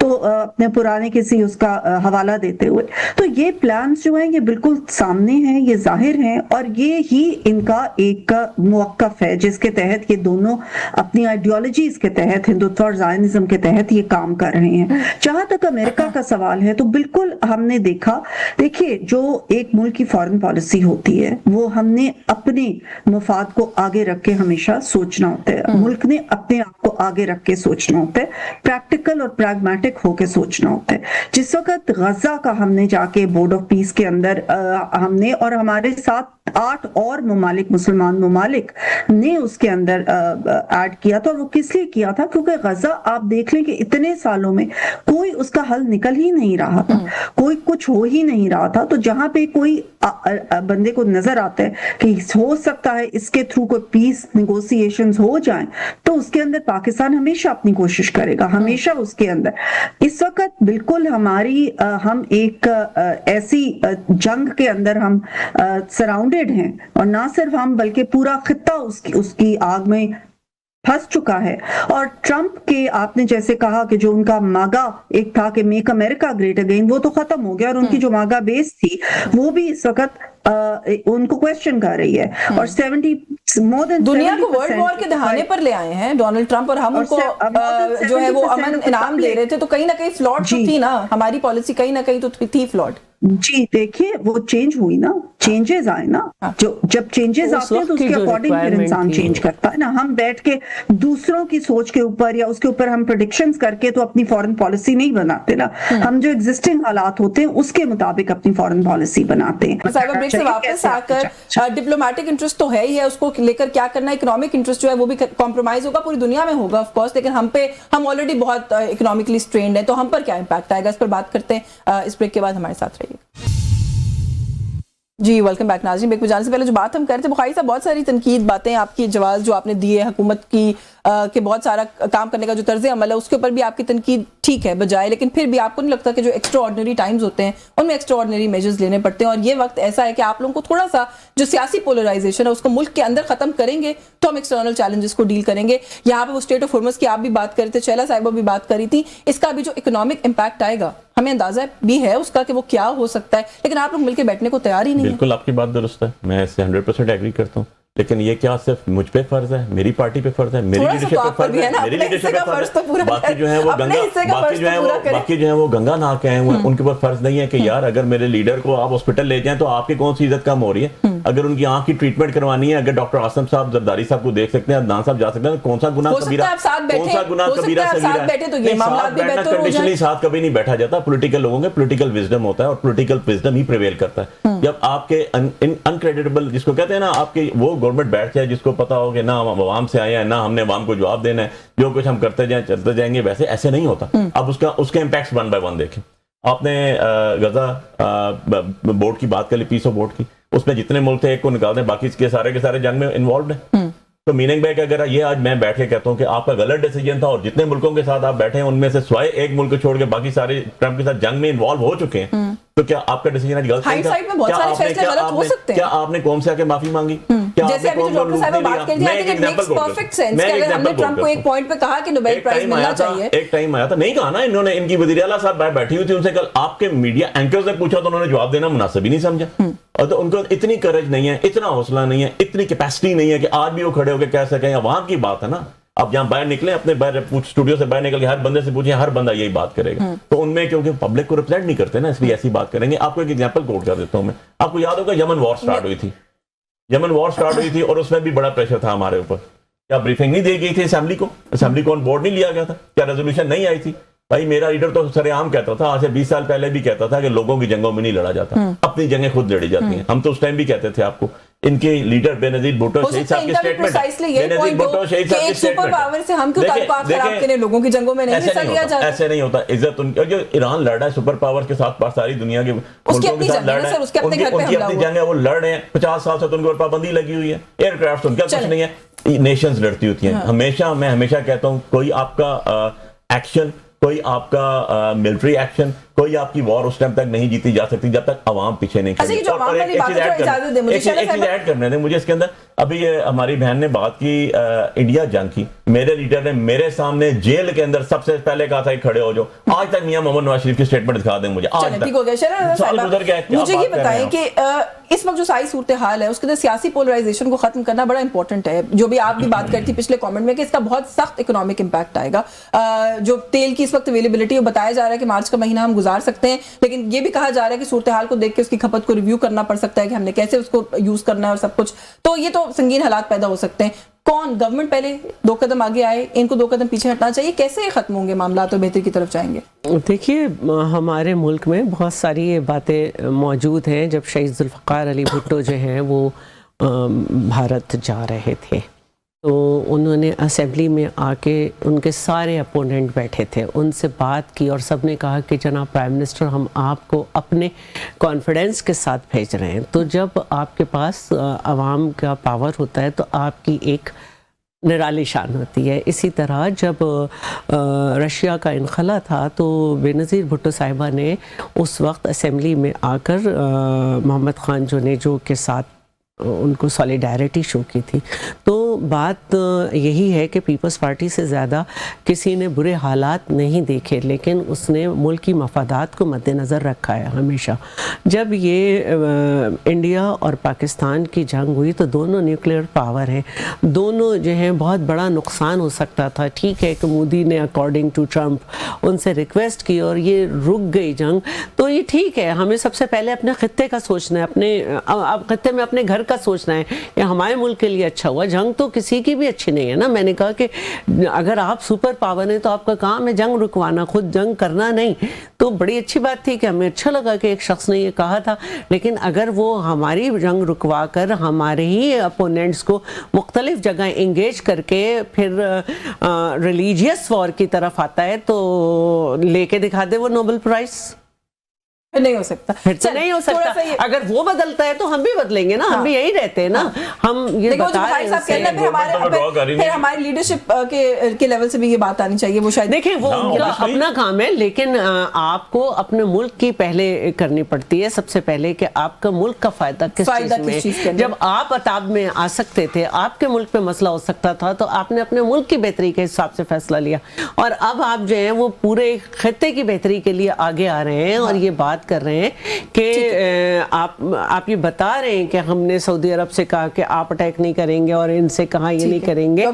Speaker 4: तो अपने पुराने किसी उसका हवाला देते हुए, तो ये प्लान्स जो हैं ये बिल्कुल सामने हैं, ये जाहिर हैं और ये ही इनका एक मौक़िफ़ है जिसके तहत ये दोनों अपनी आइडियोलॉजीज के तहत हिंदुत्व और ज़ायनिज्म के तहत ये काम कर रहे हैं। जहां तक अमेरिका का सवाल है तो बिल्कुल हमने देखा, देखिए जो एक मुल्क की फॉरेन पॉलिसी होती है वो हमने अपने मफाद को आगे रख के हमेशा सोचना होता है, मुल्क ने अपने आप को आगे रख के सोचना होता है, प्रैक्टिकल और प्रैग्मेटिक होके सोचना होता है। जिस वक्त गजा का हमने जाके बोर्ड ऑफ पीस के अंदर हमने और हमारे साथ 8 और ममालिक मुसलमान ममालिक ने उसके अंदर ऐड किया था, और वो किस लिए किया था, क्योंकि गजा आप देख लें कि इतने सालों में कोई उसका हल निकल ही नहीं रहा था, कोई कुछ हो ही नहीं रहा था। तो जहां पे कोई बंदे को नजर आता है कि हो सकता है इसके थ्रू कोई पीस नेगोशिएशंस हो जाएं, तो उसके अंदर पाकिस्तान हमेशा अपनी कोशिश करेगा, हमेशा उसके अंदर। इस वक्त बिल्कुल हमारी हम एक ऐसी जंग के अंदर हम सराउंडेड हैं, और ना सिर्फ हम बल्कि पूरा खित्ता उसकी आग में फंस चुका है। और ट्रंप के आपने जैसे कहा कि जो उनका मागा एक था कि मेक अमेरिका ग्रेट अगेन, वो तो खत्म हो गया और उनकी जो मागा बेस थी वो भी इस वक्त उनको क्वेश्चन कर रही है। और 70 मोर देन
Speaker 1: दुनिया को वर्ल्ड वॉर के दहाने पर ले आए हैं डोनाल्ड ट्रंप, और हम उनको जो है वो अमन इनाम दे रहे थे, तो कहीं ना कहीं फ्लॉट तो थी ना हमारी पॉलिसी, कहीं ना कहीं तो थी फ्लॉट।
Speaker 4: जी देखिए वो चेंज हुई ना, चेंजेस आए ना, जो जब चेंजेस आते हैं तो उसके अकॉर्डिंग फिर इंसान चेंज करता है ना। हम बैठ के दूसरों की सोच के ऊपर या उसके ऊपर हम प्रेडिक्शंस करके तो अपनी फॉरेन पॉलिसी नहीं बनाते ना, हम जो एग्जिस्टिंग हालात होते हैं उसके मुताबिक अपनी फॉरेन पॉलिसी बनाते हैं।
Speaker 1: साइबर ब्रेक से वापस आकर डिप्लोमेटिक इंटरेस्ट तो है ही है, उसको लेकर क्या करना है, इकोनॉमिक इंटरेस्ट जो है वो भी कॉम्प्रोमाइज होगा, पूरी दुनिया में होगा ऑफ कोर्स, लेकिन हम ऑलरेडी बहुत इकोनॉमिकली स्ट्रेन्ड है, तो हम पर क्या इंपैक्ट आएगा, इस पर बात करते हैं। इस ब्रेक के बाद हमारे साथ रहिए। जी वेलकम बैक नाज़रीन। ब्रेक में जाने से पहले जो बात हम कर रहे थे, बुखारी साहब बहुत सारी तनकीद बातें आपकी जवाब जो आपने दिए हुकूमत की कि बहुत सारा काम करने का जो तर्ज अमल है उसके ऊपर भी आपकी तनकीद ठीक है बजाय, लेकिन फिर भी आपको नहीं लगता कि जो एक्स्ट्रा ऑर्डिनरी टाइम्स होते हैं उनमें एक्स्ट्रा ऑर्डिनरी मेजर्स लेने पड़ते हैं, और ये वक्त ऐसा है कि आप लोगों को थोड़ा सा जो सियासी पोलराइजेशन है उसको मुल्क के अंदर खत्म करेंगे तो हम एक्सटर्नल चैलेंजेस को डील करेंगे। यहाँ पे वो स्टेट ऑफ हॉर्मस की आप भी बात कर रहे थे, शैला साहिबा भी बात करी थी, इसका भी जो इकोनॉमिक इम्पैक्ट आएगा हमें अंदाजा भी है उसका कि वो क्या हो सकता है, लेकिन आप लोग मिलकर बैठने को तैयार ही नहीं।
Speaker 2: बिल्कुल आपकी बात दुरुस्त है, मैं इससे 100% एग्री करता हूँ, लेकिन ये क्या सिर्फ मुझ पे फर्ज है, मेरी पार्टी पे फर्ज है, मेरी लीडरशिप पे फर्ज है, मेरी लीडरशिप पे फर्ज है, बाकी जो है वो गंगा नहा के आए हुए हैं, उनके ऊपर फर्ज नहीं है कि यार अगर मेरे लीडर को आप हॉस्पिटल ले जाएं तो आपकी कौन सी इज्जत कम हो रही है, अगर उनकी आंख की ट्रीटमेंट करवानी है, अगर डॉक्टर आसम साहब जरदारी साहब को देख सकते हैं, अदनान साहब जा सकते हैं, कौन सा गुनाह कबीरा, कौन सा गुनाह कबीरा सगीरा है, कंडीशनली साथ कभी नहीं बैठा जाता। पॉलिटिकल लोगों के पॉलिटिकल विजडम होता है और पॉलिटिकल विजडम ही प्रिवेल करता है। जब आपके अनक्रेडिटेबल जिसको कहते हैं ना, आपके वो गवर्नमेंट बैठ जाए जिसको पता हो कि ना हम अवाम से आए हैं, ना हमने अवाम को जवाब देना है, जो कुछ हम करते जाए चलते जाएंगे, वैसे ऐसे नहीं होता। अब उसके इम्पैक्ट्स वन बाय वन देखें। आपने गजा बोर्ड की बात कर ली, पीस ऑफ बोर्ड की, उसमें जितने मुल्क थे एक को निकाल दें, बाकी के सारे जंग में इन्वॉल्व है। तो मीनिंग बैक अगर ये आज मैं बैठ के कहता हूँ कि आपका गलत डिसीजन था और जितने मुल्कों के साथ आप बैठे हैं उनमें से सिवाय एक मुल्क को छोड़ के बाकी सारे ट्रंप के साथ जंग में इन्वॉल्व हो चुके हैं, तो क्या आपका डिसीजन आज गलत नहीं था? क्या आपने कौम से आके माफी मांगी?
Speaker 1: जैसे अभी जो डॉक्टर साहब बात कर दिया, इट मेक्स परफेक्ट सेंस कि अगर हमने ट्रंप को एक पॉइंट पे कहा कि नोबेल प्राइज मिलना चाहिए,
Speaker 2: एक टाइम आया था, नहीं कहा ना इन्होंने, इनकी वज़ीर आला साहब बैठी हुई थी, उनसे कल आपके मीडिया एंकर्स ने पूछा तो उन्होंने जवाब देना मुनासिब ही नहीं समझा, और तो उनको इतनी करेज नहीं है, इतना हौसला नहीं है, इतनी कैपेसिटी नहीं है कि आज भी वो खड़े होकर कह सकें। वहां की बात है ना, आप जहां बाहर निकले, अपने बाहर स्टूडियो से बाहर निकल के हर बंदे से पूछे, हर बंदा यही बात करेगा। तो उनमें क्योंकि पब्लिक को रिप्रेजेंट नहीं करते ना, इसलिए ऐसी बात करेंगे। आपको एक एग्जांपल कोट कर देता हूं मैं, आपको याद होगा यमन वॉर स्टार्ट हुई थी, और उसमें भी बड़ा प्रेशर था हमारे ऊपर। क्या ब्रीफिंग नहीं दी गई थी असेंबली को ऑन बोर्ड नहीं लिया गया था? क्या रेजोल्यूशन नहीं आई थी? भाई मेरा लीडर तो सरेआम कहता था, आज से 20 साल पहले भी कहता था कि लोगों की जंगों में नहीं लड़ा जाता, अपनी जंगें खुद लड़ी जाती हैं। हम तो उस टाइम भी कहते थे आपको ان کے لیڈر بینظیر بھٹو
Speaker 1: ہو
Speaker 2: شہید
Speaker 1: سکتا ہے
Speaker 2: صاحب کی
Speaker 1: ان کا بھی
Speaker 2: اسٹیٹمنٹ
Speaker 1: precisely یہی point ہو کہ ایک سپر پاور سے ہم کیوں تعلقات خراب کریں, لوگوں کی جنگوں میں نہیں حصہ لیا جاتا.
Speaker 2: ایسے نہیں ہوتا. عزت ان کی, جو ایران لڑ رہا ہے سپر پاور کے ساتھ, ساری دنیا کے ملکوں کے ساتھ لڑ رہا ہے, ان کی اپنی جنگ ہے, وہ لڑ رہے ہیں 50 سال سے, تو ان کے اوپر پابندی لگی ہوئی ہے. ایئر کرافٹ ان کا کچھ نہیں ہے, نیشنز لڑتی ہوتی ہیں. ہمیشہ میں ہمیشہ کہتا ہوں, کوئی آپ کا ایکشن, کوئی آپ کا ملٹری ایکشن, کوئی آپ کی وار اس ٹائم تک نہیں جیتی جا سکتی جب تک عوام پیچھے نہیں کھڑی. ایک چیز ایڈ کرنے دیں مجھے اس کے اندر. ابھی یہ ہماری بہن نے بات کی انڈیا جنگ کی, میرے لیڈر نے میرے سامنے جیل کے اندر سب سے پہلے کہا تھا کہ کھڑے ہو جاؤ. آج تک میاں محمد نواز شریف کی اسٹیٹمنٹ دکھا دیں مجھے, آج تک.
Speaker 1: مجھے یہ بتائیں کہ اس وقت جو ساری صورتحال ہے اس کے اندر سیاسی پولرائزیشن کو ختم کرنا بڑا امپورٹنٹ ہے, جو بھی آپ بھی بات کرتی پچھلے کامنٹ میں کہ اس کا بہت سخت اکنامک امپیکٹ آئے گا. جو تیل کی اس وقت اویلیبلٹی, وہ بتایا جا رہا ہے کہ مارچ کا مہینہ ہم گزار سکتے ہیں, لیکن یہ بھی کہا جا رہا ہے کہ صورتحال کو دیکھ کے اس کی کھپت کو ریویو کرنا پڑ سکتا ہے کہ ہم نے کیسے اس کو یوز کرنا ہے اور سب کچھ. تو یہ تو سنگین حالات پیدا ہو سکتے ہیں. کون گورنمنٹ پہلے 2 قدم آگے آئے, ان کو 2 قدم پیچھے ہٹنا چاہیے, کیسے ختم ہوں گے معاملات اور بہتری کی طرف جائیں گے؟
Speaker 3: دیکھیے ہمارے ملک میں بہت ساری یہ باتیں موجود ہیں. جب شہید ذوالفقار علی بھٹو جو ہیں وہ بھارت جا رہے تھے تو انہوں نے اسمبلی میں آ کے ان کے سارے اپوننٹ بیٹھے تھے, ان سے بات کی اور سب نے کہا کہ جناب پرائم منسٹر ہم آپ کو اپنے کانفیڈنس کے ساتھ بھیج رہے ہیں. تو جب آپ کے پاس عوام کا پاور ہوتا ہے تو آپ کی ایک نرالی شان ہوتی ہے. اسی طرح جب رشیا کا انخلا تھا تو بینظیر بھٹو صاحبہ نے اس وقت اسمبلی میں آ کر محمد خان جونیجو کے ساتھ ان کو سالیڈیرٹی شو کی تھی. تو بات یہی ہے کہ پیپلز پارٹی سے زیادہ کسی نے برے حالات نہیں دیکھے, لیکن اس نے ملکی مفادات کو مد نظر رکھا ہے ہمیشہ. جب یہ انڈیا اور پاکستان کی جنگ ہوئی تو دونوں نیوکلیئر پاور ہیں, دونوں جو ہیں بہت بڑا نقصان ہو سکتا تھا. ٹھیک ہے کہ مودی نے اکارڈنگ ٹو ٹرمپ ان سے ریکویسٹ کی اور یہ رک گئی جنگ, تو یہ ٹھیک ہے. ہمیں سب سے پہلے اپنے خطے کا سوچنا ہے, اپنے خطے میں اپنے گھر کا سوچنا ہے کہ ہمارے ملک کے لیے اچھا ہوا. جنگ تو کسی کی بھی اچھی نہیں ہے نا. میں نے کہا کہ اگر آپ سپر پاور ہیں تو آپ کا کام ہے جنگ رکوانا, خود جنگ کرنا نہیں. تو بڑی اچھی بات تھی کہ ہمیں اچھا لگا کہ ایک شخص نے یہ کہا تھا, لیکن اگر وہ ہماری جنگ رکوا کر ہمارے ہی اپوننٹس کو مختلف جگہ انگیج کر کے پھر ریلیجیس وار کی طرف آتا ہے تو لے کے دکھا دے وہ نوبل پرائز.
Speaker 1: نہیں ہو سکتا,
Speaker 3: پھر تو نہیں ہو سکتا. اگر وہ بدلتا ہے تو ہم بھی بدلیں گے نا, ہم بھی یہی رہتے ہیں نا. ہم یہ بتا رہے ہیں
Speaker 1: پھر ہماری لیڈرشپ کے لیول سے بھی یہ بات آنی چاہیے. وہ شاید
Speaker 3: دیکھیں وہ ان کا اپنا کام ہے, لیکن آپ کو اپنے ملک کی پہلے کرنی پڑتی ہے سب سے پہلے کہ آپ کا ملک کا فائدہ کس چیز میں. جب آپ عتاب میں آ سکتے تھے, آپ کے ملک پہ مسئلہ ہو سکتا تھا, تو آپ نے اپنے ملک کی بہتری کے حساب سے فیصلہ لیا, اور اب آپ جو ہیں وہ پورے خطے کی بہتری کے لیے آگے آ رہے ہیں اور یہ بات کر رہے ہیں کہ آپ یہ بتا رہے ہیں کہ ہم نے سعودی عرب سے کہا کہ آپ اٹیک نہیں کریں گے اور ان سے کہا یہ نہیں کریں گے.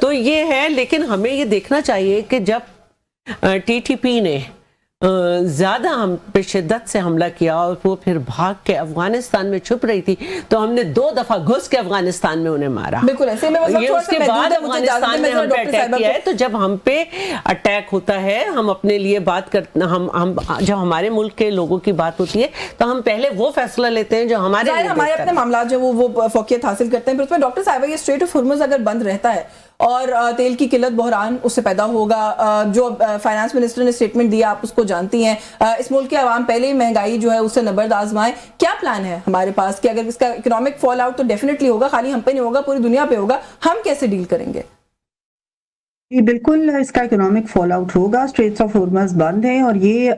Speaker 3: تو یہ ہے, لیکن ہمیں یہ دیکھنا چاہیے کہ جب ٹی ٹی پی نے زیادہ ہم پہ شدت سے حملہ کیا اور وہ پھر بھاگ کے افغانستان میں چھپ رہی تھی, تو ہم نے 2 دفعہ گھس کے افغانستان میں انہیں مارا.
Speaker 1: بالکل ایسے میں
Speaker 3: یہ اس کے بعد افغانستان میں ہم پہ اٹیک کیا ہے. تو جب ہم پہ اٹیک ہوتا ہے, ہم اپنے لیے بات کرتے, ہم جب ہمارے ملک کے لوگوں کی بات ہوتی ہے تو ہم پہلے وہ فیصلہ لیتے ہیں جو ہمارے
Speaker 1: اپنے معاملات جو وہ فوقیت حاصل کرتے ہیں. پھر اس میں ڈاکٹر صاحبہ یہ اسٹریٹ آف ہرمز اگر بند رہتا ہے اور تیل کی قلت بحران اس سے پیدا ہوگا, جو فائنانس منسٹر نے اسٹیٹمنٹ دیا آپ اس کو جانتی ہیں, اس ملک کے عوام پہلے ہی مہنگائی جو ہے اس سے نبرد آزمائیں. کیا پلان ہے ہمارے پاس کہ اگر اس کا اکنامک فال آؤٹ تو ڈیفینیٹلی ہوگا, خالی ہم پہ نہیں ہوگا, پوری دنیا پہ ہوگا, ہم کیسے ڈیل کریں گے؟
Speaker 4: بالکل اس کا اکنامک فال آؤٹ ہوگا. اسٹریٹس آف ہارمز بند ہیں اور یہ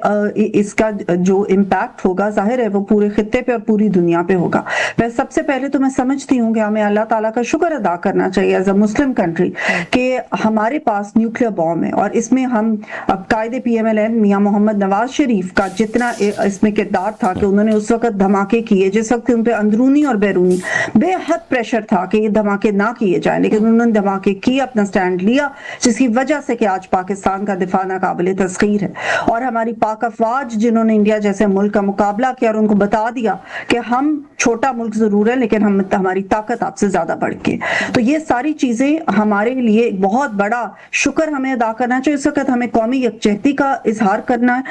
Speaker 4: اس کا جو امپیکٹ ہوگا ظاہر ہے وہ پورے خطے پہ اور پوری دنیا پہ ہوگا. بس سب سے پہلے تو میں سمجھتی ہوں کہ ہمیں اللہ تعالیٰ کا شکر ادا کرنا چاہیے ایز اے مسلم کنٹری کہ ہمارے پاس نیوکلیئر بام ہے, اور اس میں ہم اب قائد PMLN میاں محمد نواز شریف کا جتنا اس میں کردار تھا کہ انہوں نے اس وقت دھماکے کیے جس وقت ان پہ اندرونی اور بیرونی بے حد پریشر تھا کہ یہ دھماکے نہ کیے جائیں, لیکن انہوں نے دھماکے کیے, اپنا سٹینڈ لیا, جس کی وجہ سے کہ آج پاکستان کا دفاع ناقابل تسخیر ہے. اور ہماری پاک افواج جنہوں نے انڈیا جیسے ملک کا مقابلہ کیا اور ان کو بتا دیا کہ ہم छोटा मुल्क जरूर है, लेकिन हमारी ताकत आपसे ज्यादा बढ़ के। तो ये सारी चीजें हमारे लिए एक बहुत बड़ा शुक्र हमें अदा करना चाहिए। इस वक्त हमें कौमी यकजहती का इजहार करना है।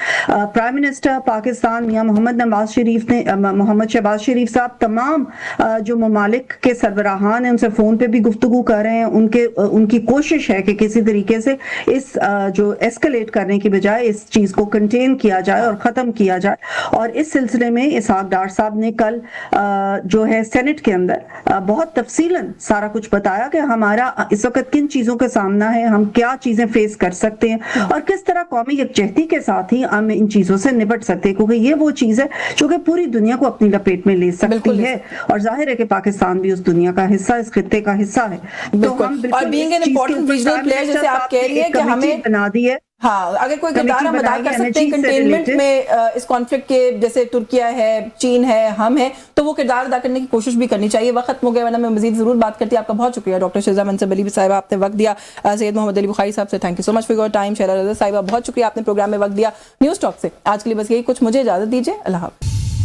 Speaker 4: प्राइम मिनिस्टर पाकिस्तान मियां मोहम्मद शहबाज शरीफ साहब तमाम जो ममालिक के सरबराहान हैं उनसे फोन पे भी गुफ्तगू कर रहे हैं। उनकी कोशिश है कि किसी तरीके से इस जो एस्केलेट करने की बजाय इस चीज को कंटेन किया जाए और खत्म किया जाए। और इस सिलसिले में इसहाक डार साहब ने कल जो है सेनेट के अंदर बहुत तफसीलन सारा कुछ बताया कि हमारा इस वक्त किन चीजों का सामना है, हम क्या चीजें फेस कर सकते हैं और किस तरह कौमी यकजहती के साथ ही हम इन चीजों से निपट सकते हैं, क्योंकि ये वो चीज है जो कि पूरी दुनिया को अपनी लपेट में ले सकती है। और जाहिर है कि पाकिस्तान भी उस दुनिया का हिस्सा, इस खित्ते का हिस्सा है। तो हम
Speaker 1: और being an important regional player, जैसे आप कह रही हैं कि हमें
Speaker 4: बना दी है।
Speaker 1: हाँ, अगर कोई किरदार हम अदा कर सकते हैं कंटेनमेंट में इस कॉन्फ्लिक्ट के, जैसे तुर्किया है, चीन है, हम है, तो वो किरदार अदा करने की कोशिश भी करनी चाहिए। वक्त खत्म हो गया, वरना मैं मजीद जरूर बात करती। आपका बहुत शुक्रिया डॉक्टर शिजा मनसब अली साहिबा, आपने वक्त दिया। सैयद मोहम्मद अली बुखारी साहब से thank you so much for your time. शहरा रज़ा साहिबा बहुत शुक्रिया, आपने प्रोग्राम में वक्त दिया। न्यूज़ टॉक से आज के लिए बस यही कुछ, मुझे इजाजत दीजिए। अल्लाह हाफ़िज़।